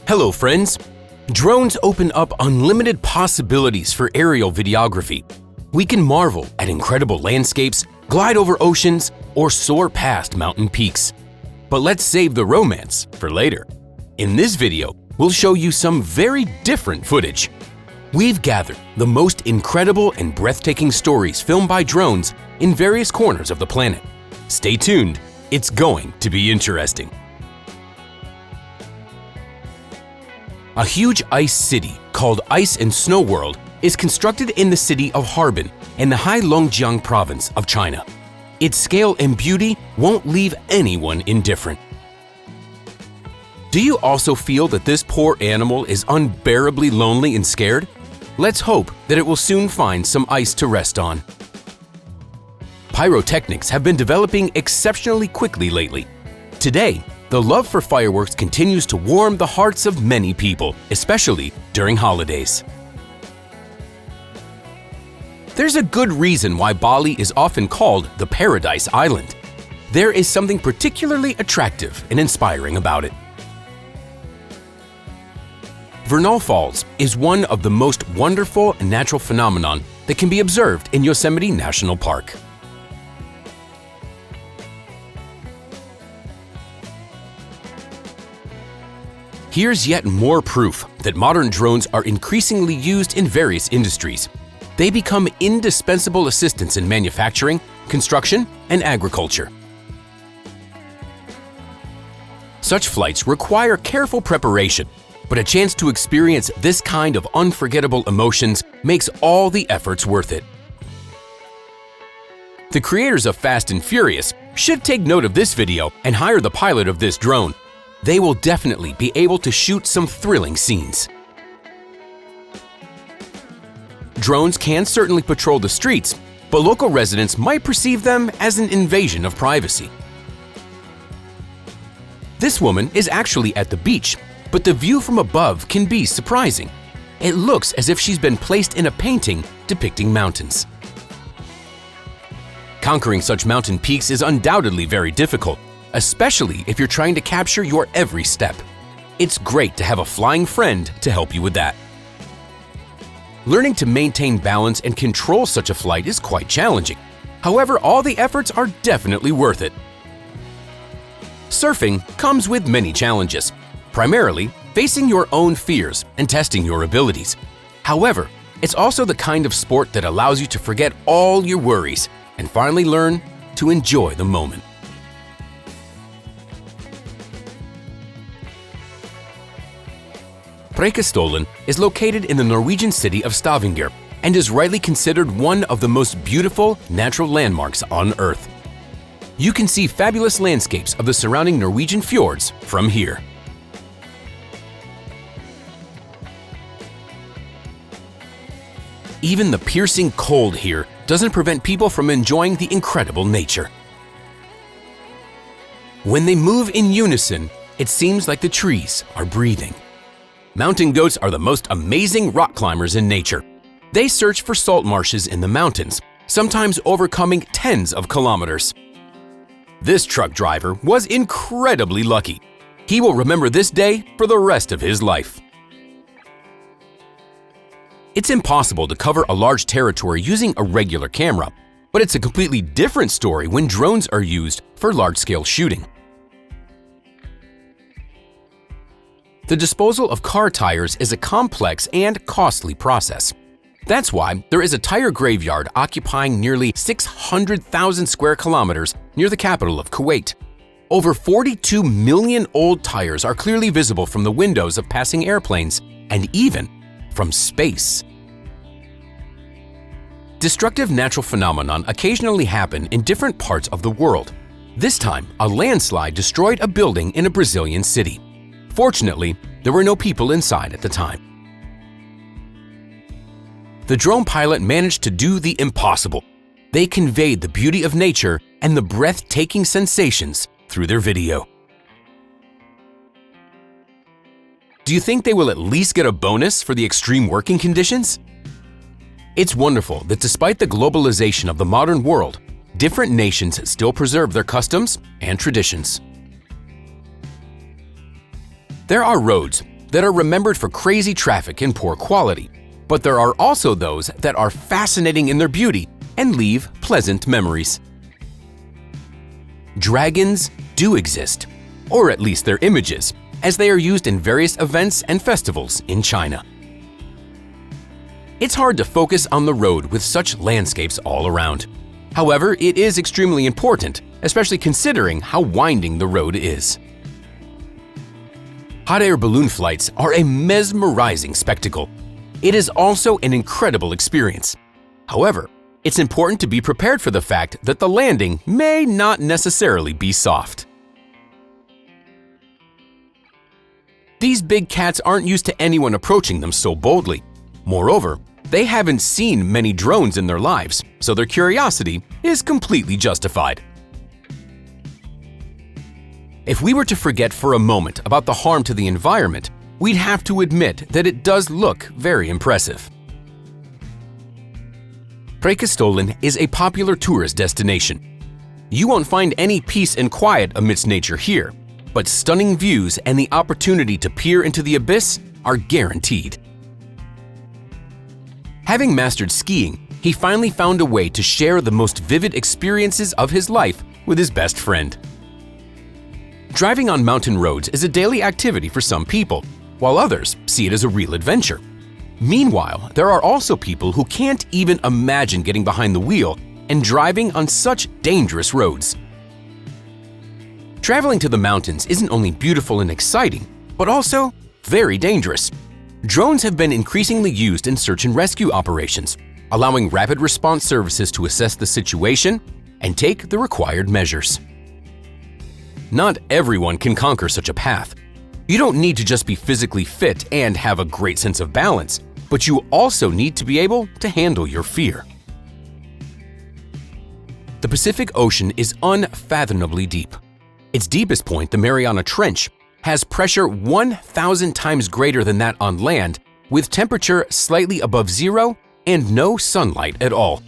Hello friends! Drones open up unlimited possibilities for aerial videography. We can marvel at incredible landscapes, glide over oceans, or soar past mountain peaks. But let's save the romance for later. In this video, we'll show you some very different footage. We've gathered the most incredible and breathtaking stories filmed by drones in various corners of the planet. Stay tuned, it's going to be interesting. A huge ice city called Ice and Snow World is constructed in the city of Harbin in the Heilongjiang province of China. Its scale and beauty won't leave anyone indifferent. Do you also feel that this poor animal is unbearably lonely and scared? Let's hope that it will soon find some ice to rest on. Pyrotechnics have been developing exceptionally quickly lately. Today, the love for fireworks continues to warm the hearts of many people, especially during holidays. There's a good reason why Bali is often called the Paradise Island. There is something particularly attractive and inspiring about it. Vernal Falls is one of the most wonderful natural phenomenon that can be observed in Yosemite National Park. Here's yet more proof that modern drones are increasingly used in various industries. They become indispensable assistants in manufacturing, construction, and agriculture. Such flights require careful preparation, but a chance to experience this kind of unforgettable emotions makes all the efforts worth it. The creators of Fast and Furious should take note of this video and hire the pilot of this drone. They will definitely be able to shoot some thrilling scenes. Drones can certainly patrol the streets, but local residents might perceive them as an invasion of privacy. This woman is actually at the beach, but the view from above can be surprising. It looks as if she's been placed in a painting depicting mountains. Conquering such mountain peaks is undoubtedly very difficult, especially if you're trying to capture your every step. It's great to have a flying friend to help you with that. Learning to maintain balance and control such a flight is quite challenging. However, all the efforts are definitely worth it. Surfing comes with many challenges, primarily facing your own fears and testing your abilities. However, it's also the kind of sport that allows you to forget all your worries and finally learn to enjoy the moment. Preikestolen is located in the Norwegian city of Stavanger and is rightly considered one of the most beautiful natural landmarks on Earth. You can see fabulous landscapes of the surrounding Norwegian fjords from here. Even the piercing cold here doesn't prevent people from enjoying the incredible nature. When they move in unison, it seems like the trees are breathing. Mountain goats are the most amazing rock climbers in nature. They search for salt marshes in the mountains, sometimes overcoming tens of kilometers. This truck driver was incredibly lucky. He will remember this day for the rest of his life. It's impossible to cover a large territory using a regular camera, but it's a completely different story when drones are used for large-scale shooting. The disposal of car tires is a complex and costly process. That's why there is a tire graveyard occupying nearly 600,000 square kilometers near the capital of Kuwait. Over 42 million old tires are clearly visible from the windows of passing airplanes and even from space. Destructive natural phenomenon occasionally happen in different parts of the world. This time, a landslide destroyed a building in a Brazilian city. Fortunately, there were no people inside at the time. The drone pilot managed to do the impossible. They conveyed the beauty of nature and the breathtaking sensations through their video. Do you think they will at least get a bonus for the extreme working conditions? It's wonderful that despite the globalization of the modern world, different nations still preserve their customs and traditions. There are roads that are remembered for crazy traffic and poor quality, but there are also those that are fascinating in their beauty and leave pleasant memories. Dragons do exist, or at least their images, as they are used in various events and festivals in China. It's hard to focus on the road with such landscapes all around. However, it is extremely important, especially considering how winding the road is. Hot air balloon flights are a mesmerizing spectacle. It is also an incredible experience. However, it's important to be prepared for the fact that the landing may not necessarily be soft. These big cats aren't used to anyone approaching them so boldly. Moreover, they haven't seen many drones in their lives, so their curiosity is completely justified. If we were to forget for a moment about the harm to the environment, we'd have to admit that it does look very impressive. Preikestolen is a popular tourist destination. You won't find any peace and quiet amidst nature here, but stunning views and the opportunity to peer into the abyss are guaranteed. Having mastered skiing, he finally found a way to share the most vivid experiences of his life with his best friend. Driving on mountain roads is a daily activity for some people, while others see it as a real adventure. Meanwhile, there are also people who can't even imagine getting behind the wheel and driving on such dangerous roads. Traveling to the mountains isn't only beautiful and exciting, but also very dangerous. Drones have been increasingly used in search and rescue operations, allowing rapid response services to assess the situation and take the required measures. Not everyone can conquer such a path. You don't need to just be physically fit and have a great sense of balance, but you also need to be able to handle your fear. The Pacific Ocean is unfathomably deep. Its deepest point, the Mariana Trench, has pressure 1,000 times greater than that on land, with temperature slightly above zero and no sunlight at all.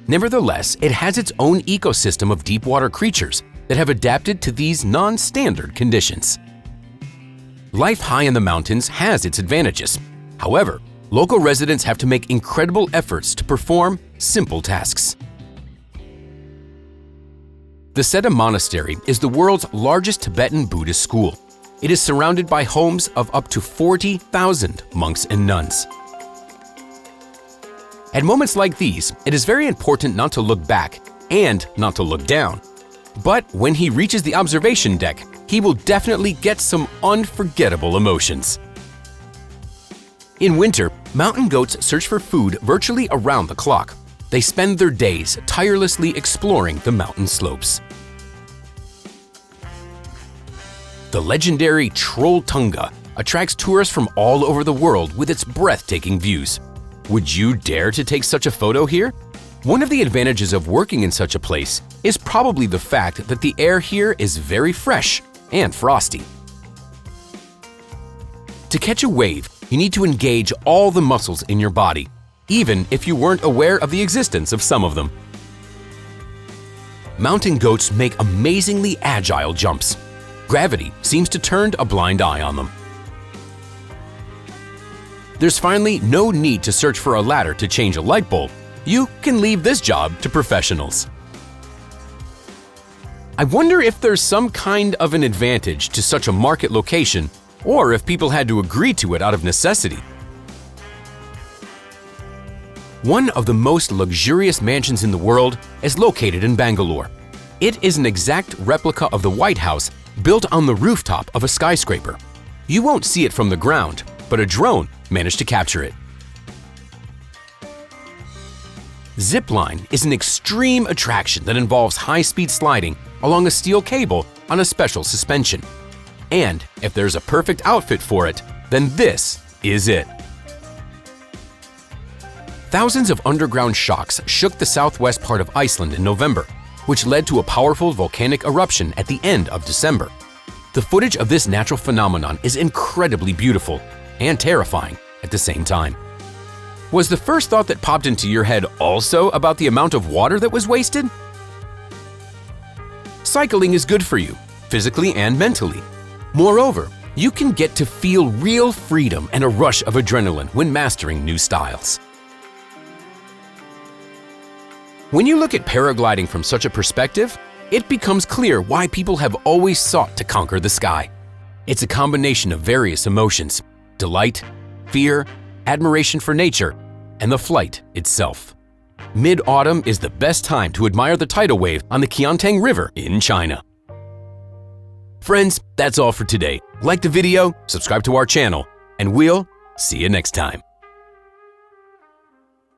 Nevertheless, it has its own ecosystem of deep-water creatures that have adapted to these non-standard conditions. Life high in the mountains has its advantages. However, local residents have to make incredible efforts to perform simple tasks. The Seta Monastery is the world's largest Tibetan Buddhist school. It is surrounded by homes of up to 40,000 monks and nuns. At moments like these, it is very important not to look back and not to look down. But when he reaches the observation deck, he will definitely get some unforgettable emotions. In winter, mountain goats search for food virtually around the clock. They spend their days tirelessly exploring the mountain slopes. The legendary Trolltunga attracts tourists from all over the world with its breathtaking views. Would you dare to take such a photo here? One of the advantages of working in such a place is probably the fact that the air here is very fresh and frosty. To catch a wave, you need to engage all the muscles in your body, even if you weren't aware of the existence of some of them. Mountain goats make amazingly agile jumps. Gravity seems to turn a blind eye on them. There's finally no need to search for a ladder to change a light bulb. You can leave this job to professionals. I wonder if there's some kind of an advantage to such a market location, or if people had to agree to it out of necessity. One of the most luxurious mansions in the world is located in Bangalore. It is an exact replica of the White House built on the rooftop of a skyscraper. You won't see it from the ground, but a drone managed to capture it. Zipline is an extreme attraction that involves high-speed sliding along a steel cable on a special suspension. And if there's a perfect outfit for it, then this is it. Thousands of underground shocks shook the southwest part of Iceland in November, which led to a powerful volcanic eruption at the end of December. The footage of this natural phenomenon is incredibly beautiful and terrifying at the same time. Was the first thought that popped into your head also about the amount of water that was wasted? Cycling is good for you, physically and mentally. Moreover, you can get to feel real freedom and a rush of adrenaline when mastering new styles. When you look at paragliding from such a perspective, it becomes clear why people have always sought to conquer the sky. It's a combination of various emotions: delight, fear, admiration for nature, and the flight itself. Mid-autumn is the best time to admire the tidal wave on the Qiantang River in China. Friends, that's all for today. Like the video, subscribe to our channel, and we'll see you next time.